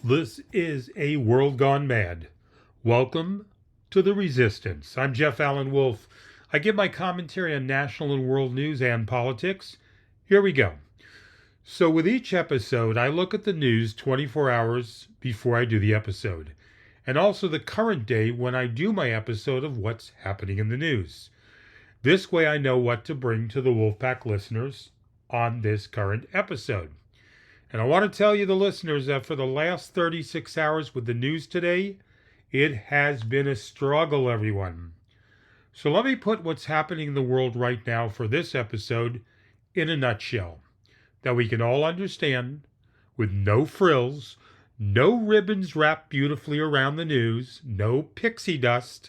This is a world gone mad. Welcome to the Resistance. I'm Jeff Allen Wolf. I give my commentary on national and world news and politics. Here we go. So with each episode, I look at the news 24 hours before I do the episode, and also the current day when I do my episode of what's happening in the news. This way I know what to bring to the Wolfpack listeners on this current episode. And I want to tell you, the listeners, that for the last 36 hours with the news today, it has been a struggle, everyone. So let me put what's happening in the world right now for this episode in a nutshell, that we can all understand, with no frills, no ribbons wrapped beautifully around the news, no pixie dust.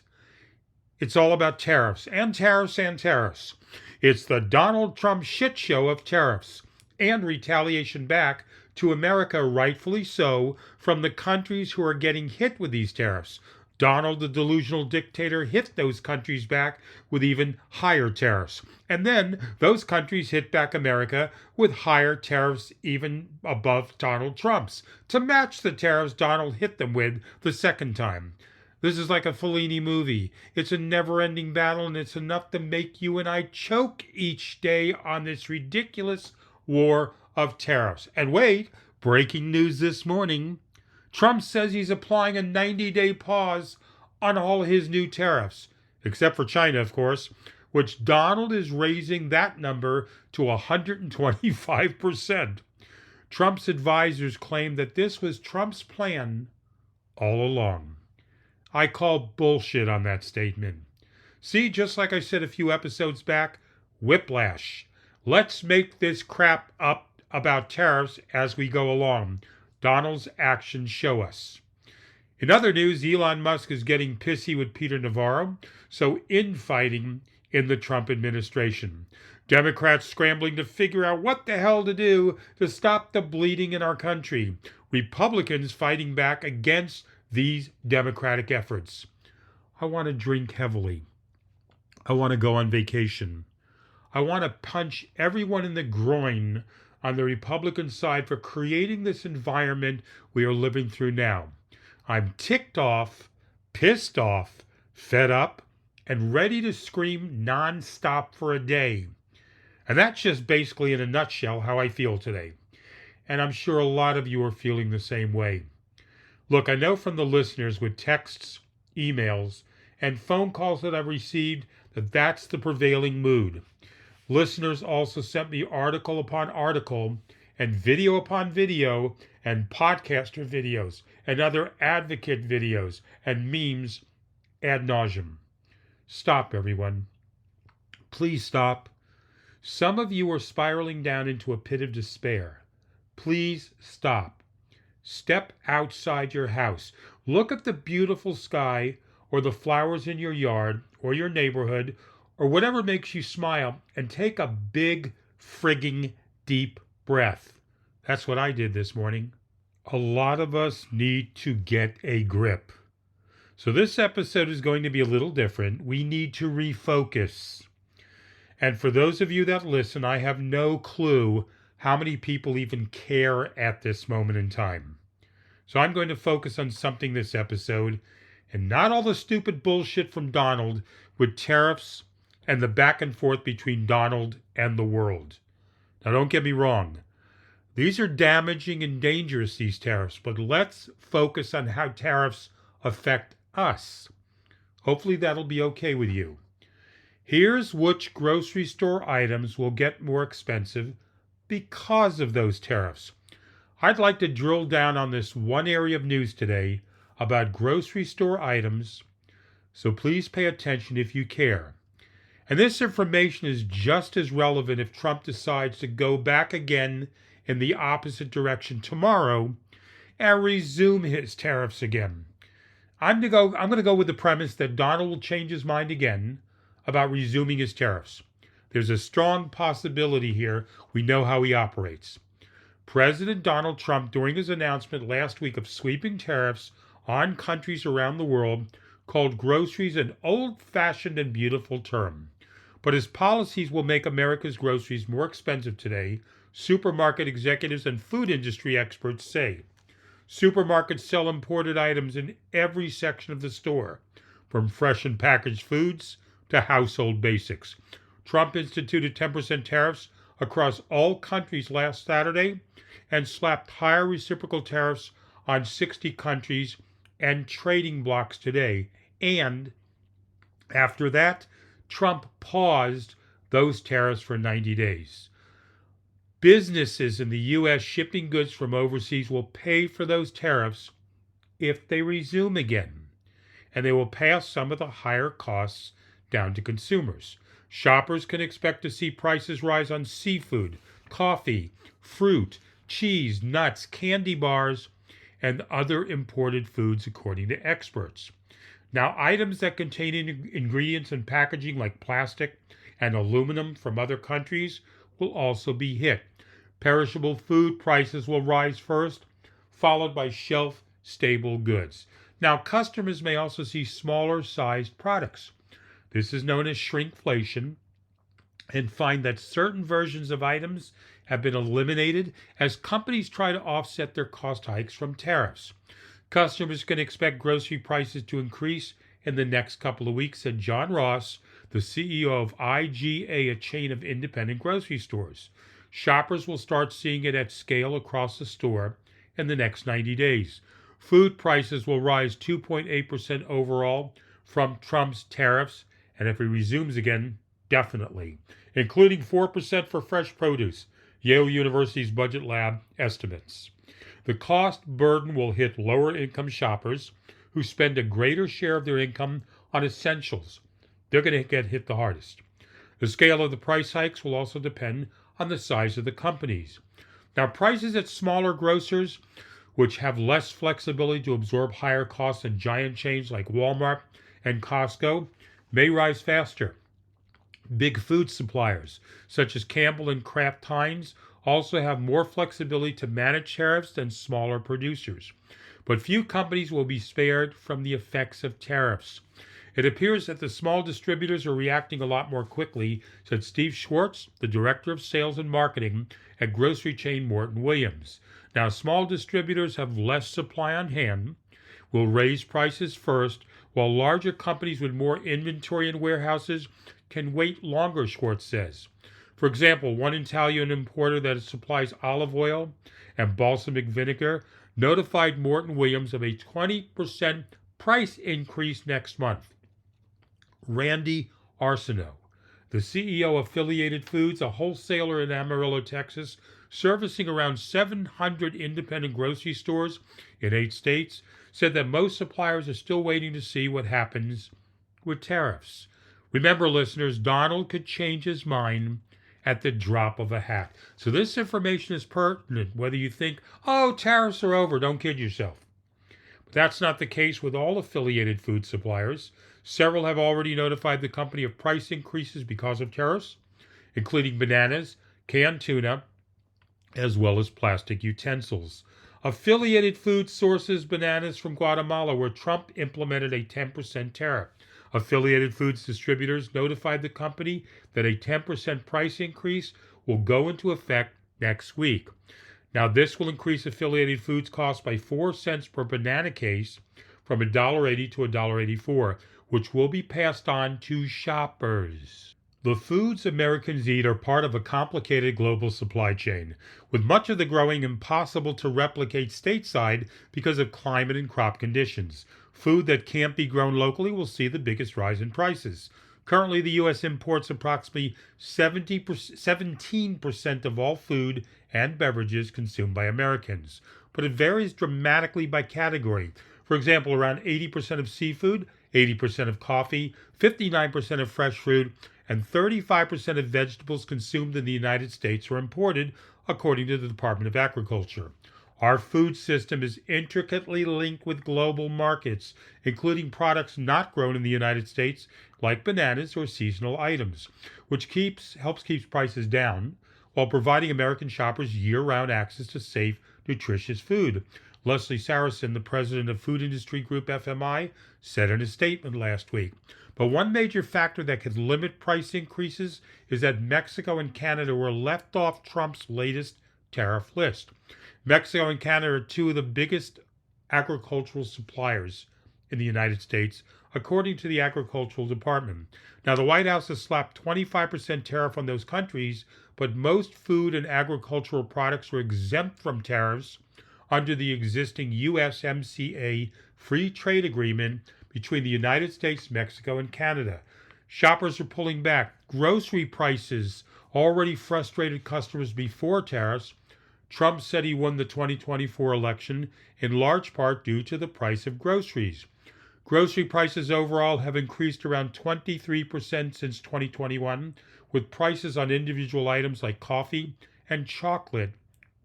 It's all about tariffs and tariffs and tariffs. It's the Donald Trump shit show of tariffs and retaliation back to America, rightfully so, from the countries who are getting hit with these tariffs. Donald, the delusional dictator, hit those countries back with even higher tariffs. And then those countries hit back America with higher tariffs even above Donald Trump's, to match the tariffs Donald hit them with the second time. This is like a Fellini movie. It's a never-ending battle, and it's enough to make you and I choke each day on this ridiculous war of tariffs. And wait, breaking news this morning. Trump says he's applying a 90-day pause on all his new tariffs, except for China, of course, which Donald is raising that number to 125%. Trump's advisors claim that this was Trump's plan all along. I call bullshit on that statement. See, just like I said a few episodes back, whiplash. Let's make this crap up about tariffs as we go along. Donald's actions show us. In other news, Elon Musk is getting pissy with Peter Navarro, so infighting in the Trump administration. Democrats scrambling to figure out what the hell to do to stop the bleeding in our country. Republicans fighting back against these Democratic efforts. I want to drink heavily. I want to go on vacation. I want to punch everyone in the groin on the Republican side for creating this environment we are living through now. I'm ticked off, pissed off, fed up, and ready to scream nonstop for a day. And that's just basically in a nutshell how I feel today. And I'm sure a lot of you are feeling the same way. Look, I know from the listeners with texts, emails, and phone calls that I've received that that's the prevailing mood. Listeners also sent me article upon article and video upon video and podcaster videos and other advocate videos and memes ad nauseum. Stop, everyone. Please stop. Some of you are spiraling down into a pit of despair. Please stop. Step outside your house. Look at the beautiful sky or the flowers in your yard or your neighborhood or whatever makes you smile, and take a big, frigging, deep breath. That's what I did this morning. A lot of us need to get a grip. So this episode is going to be a little different. We need to refocus. And for those of you that listen, I have no clue how many people even care at this moment in time. So I'm going to focus on something this episode, and not all the stupid bullshit from Donald with tariffs and the back and forth between Donald and the world. Now, don't get me wrong. These are damaging and dangerous, these tariffs, but let's focus on how tariffs affect us. Hopefully that'll be okay with you. Here's which grocery store items will get more expensive because of those tariffs. I'd like to drill down on this one area of news today about grocery store items, so please pay attention if you care. And this information is just as relevant if Trump decides to go back again in the opposite direction tomorrow and resume his tariffs again. I'm going to go with the premise that Donald will change his mind again about resuming his tariffs. There's a strong possibility here. We know how he operates. President Donald Trump, during his announcement last week of sweeping tariffs on countries around the world, called groceries an old-fashioned and beautiful term. But his policies will make America's groceries more expensive today, supermarket executives and food industry experts say. Supermarkets sell imported items in every section of the store, from fresh and packaged foods to household basics. Trump instituted 10% tariffs across all countries last Saturday and slapped higher reciprocal tariffs on 60 countries and trading blocs today. And after that, Trump paused those tariffs for 90 days. Businesses in the U.S. shipping goods from overseas will pay for those tariffs if they resume again, and they will pass some of the higher costs down to consumers. Shoppers can expect to see prices rise on seafood, coffee, fruit, cheese, nuts, candy bars, and other imported foods, according to experts. Now, items that contain ingredients and packaging like plastic and aluminum from other countries will also be hit. Perishable food prices will rise first, followed by shelf-stable goods. Now, customers may also see smaller-sized products. This is known as shrinkflation, and find that certain versions of items have been eliminated as companies try to offset their cost hikes from tariffs. Customers can expect grocery prices to increase in the next couple of weeks, said John Ross, the CEO of IGA, a chain of independent grocery stores. Shoppers will start seeing it at scale across the store in the next 90 days. Food prices will rise 2.8% overall from Trump's tariffs, and if it resumes again, definitely, including 4% for fresh produce, Yale University's budget lab estimates. The cost burden will hit lower-income shoppers who spend a greater share of their income on essentials. They're going to get hit the hardest. The scale of the price hikes will also depend on the size of the companies. Now, prices at smaller grocers, which have less flexibility to absorb higher costs than giant chains like Walmart and Costco, may rise faster. Big food suppliers, such as Campbell and Kraft Heinz, also have more flexibility to manage tariffs than smaller producers. But few companies will be spared from the effects of tariffs. It appears that the small distributors are reacting a lot more quickly, said Steve Schwartz, the director of sales and marketing at grocery chain Morton Williams. Now, small distributors have less supply on hand, will raise prices first, while larger companies with more inventory in warehouses can wait longer, Schwartz says. For example, one Italian importer that supplies olive oil and balsamic vinegar notified Morton Williams of a 20% price increase next month. Randy Arsenault, the CEO of Affiliated Foods, a wholesaler in Amarillo, Texas, servicing around 700 independent grocery stores in 8 states, said that most suppliers are still waiting to see what happens with tariffs. Remember, listeners, Donald could change his mind at the drop of a hat. So this information is pertinent, whether you think, oh, tariffs are over, don't kid yourself. But that's not the case with all affiliated food suppliers. Several have already notified the company of price increases because of tariffs, including bananas, canned tuna, as well as plastic utensils. Affiliated Food sources bananas from Guatemala, where Trump implemented a 10% tariff. Affiliated Foods distributors notified the company that a 10% price increase will go into effect next week. Now, this will increase Affiliated Foods costs by 4 cents per banana case from $1.80 to $1.84, which will be passed on to shoppers. The foods Americans eat are part of a complicated global supply chain, with much of the growing impossible to replicate stateside because of climate and crop conditions. Food that can't be grown locally will see the biggest rise in prices. Currently, the U.S. imports approximately 17% of all food and beverages consumed by Americans, but it varies dramatically by category. For example, around 80% of seafood, 80% of coffee, 59% of fresh fruit, and 35% of vegetables consumed in the United States are imported, according to the Department of Agriculture. Our food system is intricately linked with global markets, including products not grown in the United States, like bananas or seasonal items, which helps keep prices down while providing American shoppers year-round access to safe, nutritious food. Leslie Saracen, the president of Food Industry Group FMI, said in a statement last week. But one major factor that could limit price increases is that Mexico and Canada were left off Trump's latest tariff list. Mexico and Canada are two of the biggest agricultural suppliers in the United States, according to the Agricultural Department. Now, the White House has slapped 25% tariff on those countries, but most food and agricultural products are exempt from tariffs under the existing USMCA free trade agreement between the United States, Mexico, and Canada. Shoppers are pulling back. Grocery prices already frustrated customers before tariffs. Trump said he won the 2024 election in large part due to the price of groceries. Grocery prices overall have increased around 23% since 2021, with prices on individual items like coffee and chocolate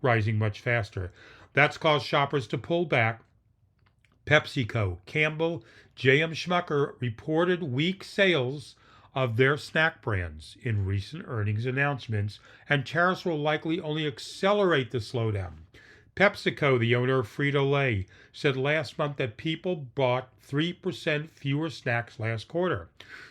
rising much faster. That's caused shoppers to pull back. PepsiCo, Campbell, J.M. Schmucker reported weak sales of their snack brands in recent earnings announcements, and tariffs will likely only accelerate the slowdown. PepsiCo, the owner of Frito-Lay, said last month that people bought 3% fewer snacks last quarter.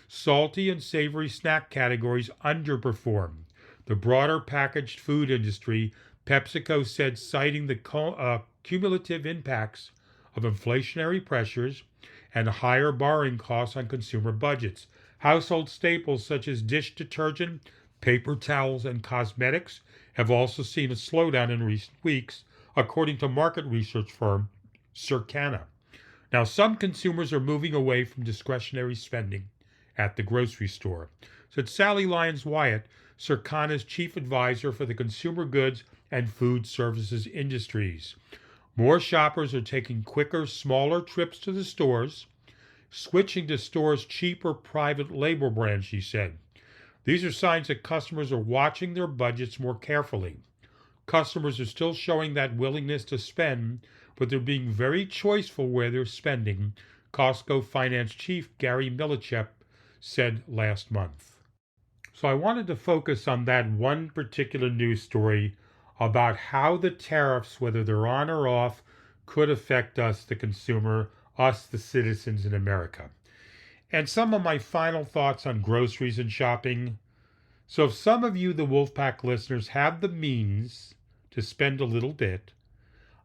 Salty and savory snack categories underperformed. The broader packaged food industry, PepsiCo said, citing the cumulative impacts of inflationary pressures and higher borrowing costs on consumer budgets. Household staples such as dish detergent, paper towels, and cosmetics have also seen a slowdown in recent weeks, according to market research firm Circana. Now, some consumers are moving away from discretionary spending at the grocery store, said Sally Lyons-Wyatt, Circana's chief advisor for the consumer goods and food services industries. More shoppers are taking quicker, smaller trips to the stores, switching to stores' cheaper private label brands, she said. These are signs that customers are watching their budgets more carefully. Customers are still showing that willingness to spend, but they're being very choiceful where they're spending, Costco finance chief Gary Millichap said last month. So I wanted to focus on that one particular news story about how the tariffs, whether they're on or off, could affect us, the consumer, us, the citizens in America. And some of my final thoughts on groceries and shopping. So if some of you, the Wolfpack listeners, have the means to spend a little bit,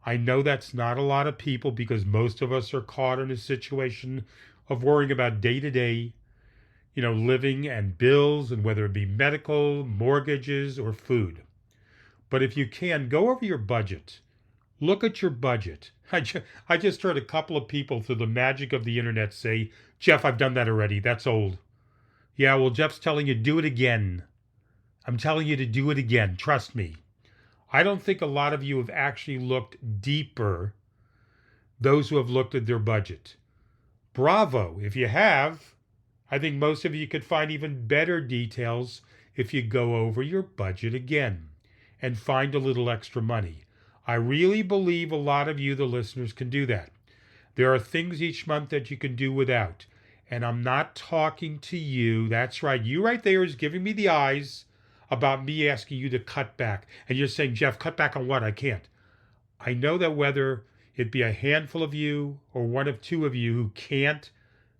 I know that's not a lot of people because most of us are caught in a situation of worrying about day-to-day, living and bills, and whether it be medical, mortgages, or food. But if you can, go over your budget. Look at your budget. I just heard a couple of people through the magic of the internet say, Jeff, I've done that already. That's old. Yeah, well, Jeff's telling you, do it again. I'm telling you to do it again. Trust me. I don't think a lot of you have actually looked deeper, those who have looked at their budget. Bravo. If you have, I think most of you could find even better details if you go over your budget again and find a little extra money. I really believe a lot of you, the listeners, can do that. There are things each month that you can do without. And I'm not talking to you. That's right. You right there is giving me the eyes about me asking you to cut back. And you're saying, Jeff, cut back on what? I can't. I know that whether it be a handful of you or one of two of you who can't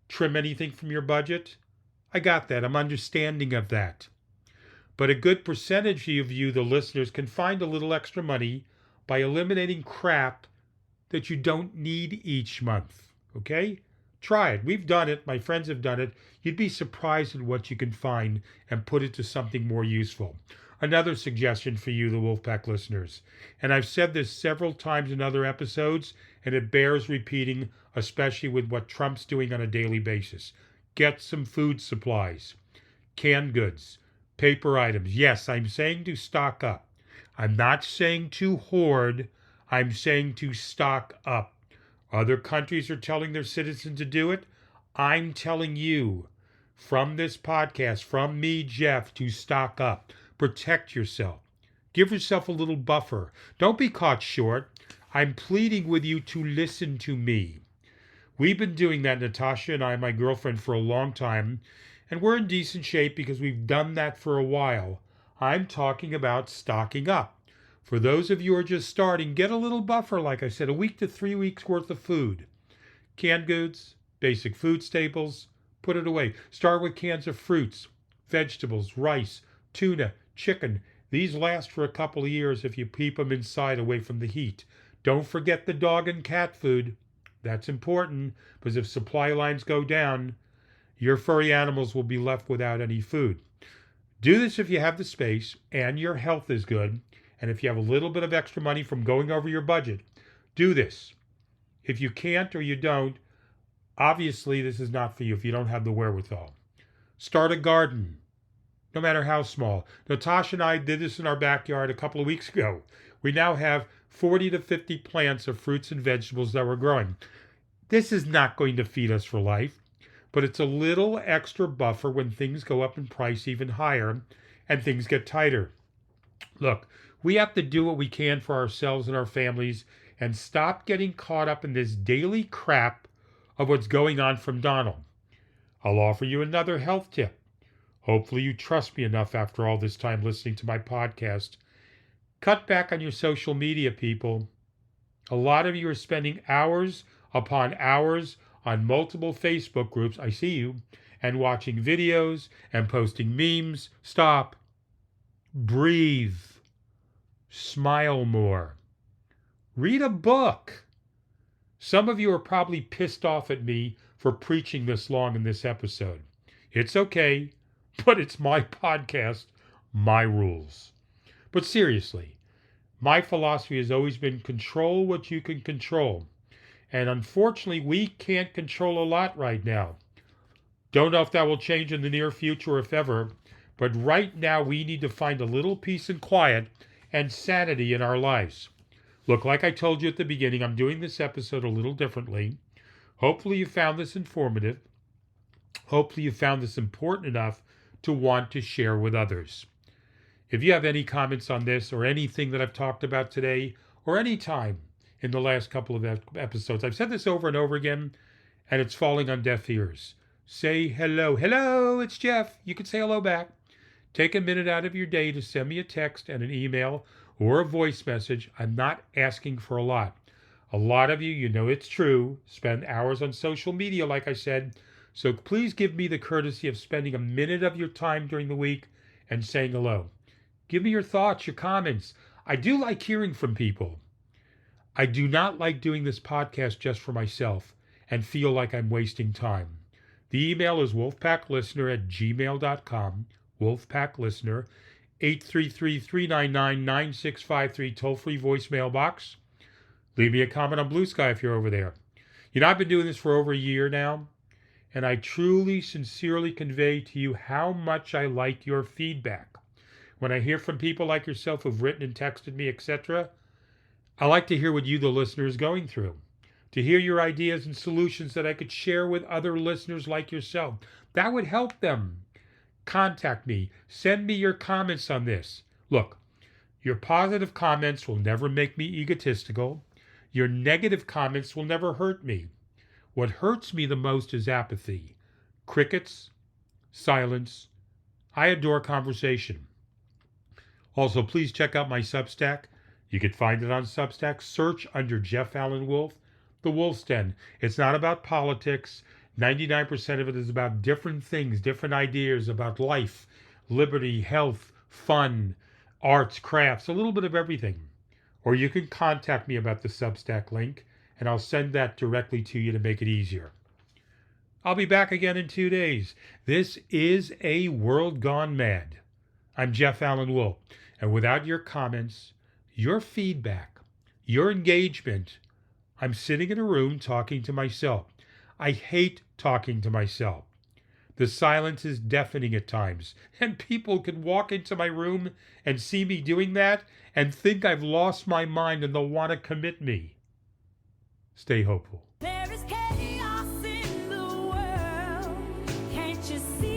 trim anything from your budget, I got that. I'm understanding of that. But a good percentage of you, the listeners, can find a little extra money by eliminating crap that you don't need each month. Okay? Try it. We've done it. My friends have done it. You'd be surprised at what you can find and put it to something more useful. Another suggestion for you, the Wolfpack listeners, and I've said this several times in other episodes, and it bears repeating, especially with what Trump's doing on a daily basis. Get some food supplies, canned goods, paper items. Yes, I'm saying to stock up. I'm not saying to hoard. I'm saying to stock up. Other countries are telling their citizens to do it. I'm telling you from this podcast, from me, Jeff, to stock up. Protect yourself. Give yourself a little buffer. Don't be caught short. I'm pleading with you to listen to me. We've been doing that, Natasha and I, my girlfriend, for a long time, and we're in decent shape because we've done that for a while. I'm talking about stocking up. For those of you who are just starting, get a little buffer, like I said, a week to 3 weeks worth of food. Canned goods, basic food staples, put it away. Start with cans of fruits, vegetables, rice, tuna, chicken. These last for a couple of years if you keep them inside away from the heat. Don't forget the dog and cat food. That's important because if supply lines go down, your furry animals will be left without any food. Do this if you have the space and your health is good, and if you have a little bit of extra money from going over your budget. Do this. If you can't or you don't, obviously this is not for you if you don't have the wherewithal. Start a garden, no matter how small. Natasha and I did this in our backyard a couple of weeks ago. We now have 40 to 50 plants of fruits and vegetables that we're growing. This is not going to feed us for life, but it's a little extra buffer when things go up in price even higher and things get tighter. Look, we have to do what we can for ourselves and our families and stop getting caught up in this daily crap of what's going on from Donald. I'll offer you another health tip. Hopefully you trust me enough after all this time listening to my podcast. Cut back on your social media, people. A lot of you are spending hours upon hours on multiple Facebook groups, I see you, and watching videos and posting memes. Stop. Breathe. Smile more. Read a book. Some of you are probably pissed off at me for preaching this long in this episode. It's okay, but it's my podcast, my rules. But seriously, my philosophy has always been control what you can control. And unfortunately, we can't control a lot right now. Don't know if that will change in the near future, if ever. But right now, we need to find a little peace and quiet and sanity in our lives. Look, like I told you at the beginning, I'm doing this episode a little differently. Hopefully you found this informative. Hopefully you found this important enough to want to share with others. If you have any comments on this or anything that I've talked about today or any time in the last couple of episodes, I've said this over and over again, and it's falling on deaf ears. Say hello. Hello, it's Jeff. You can say hello back. Take a minute out of your day to send me a text and an email or a voice message. I'm not asking for a lot. A lot of you, you know it's true, spend hours on social media, like I said. So please give me the courtesy of spending a minute of your time during the week and saying hello. Give me your thoughts, your comments. I do like hearing from people. I do not like doing this podcast just for myself and feel like I'm wasting time. The email is wolfpacklistener@gmail.com, wolfpacklistener, 833-399-9653, toll-free voicemail box. Leave me a comment on Blue Sky if you're over there. You know, I've been doing this for over a year now, and I truly, sincerely convey to you how much I like your feedback. When I hear from people like yourself who've written and texted me, etc., I like to hear what you, the listener, is going through, to hear your ideas and solutions that I could share with other listeners like yourself. That would help them. Contact me. Send me your comments on this. Look, your positive comments will never make me egotistical. Your negative comments will never hurt me. What hurts me the most is apathy, crickets, silence. I adore conversation. Also, please check out my Substack. You can find it on Substack. Search under Jeff Allen Wolf, The Wolf's Den. It's not about politics. 99% of it is about different things, different ideas about life, liberty, health, fun, arts, crafts, a little bit of everything. Or you can contact me about the Substack link, and I'll send that directly to you to make it easier. I'll be back again in 2 days. This is a world gone mad. I'm Jeff Allen Wolf, and without your comments, your feedback, your engagement, I'm sitting in a room talking to myself. I hate talking to myself. The silence is deafening at times, and people can walk into my room and see me doing that and think I've lost my mind and they'll want to commit me. Stay hopeful. There is chaos in the world. Can't you see?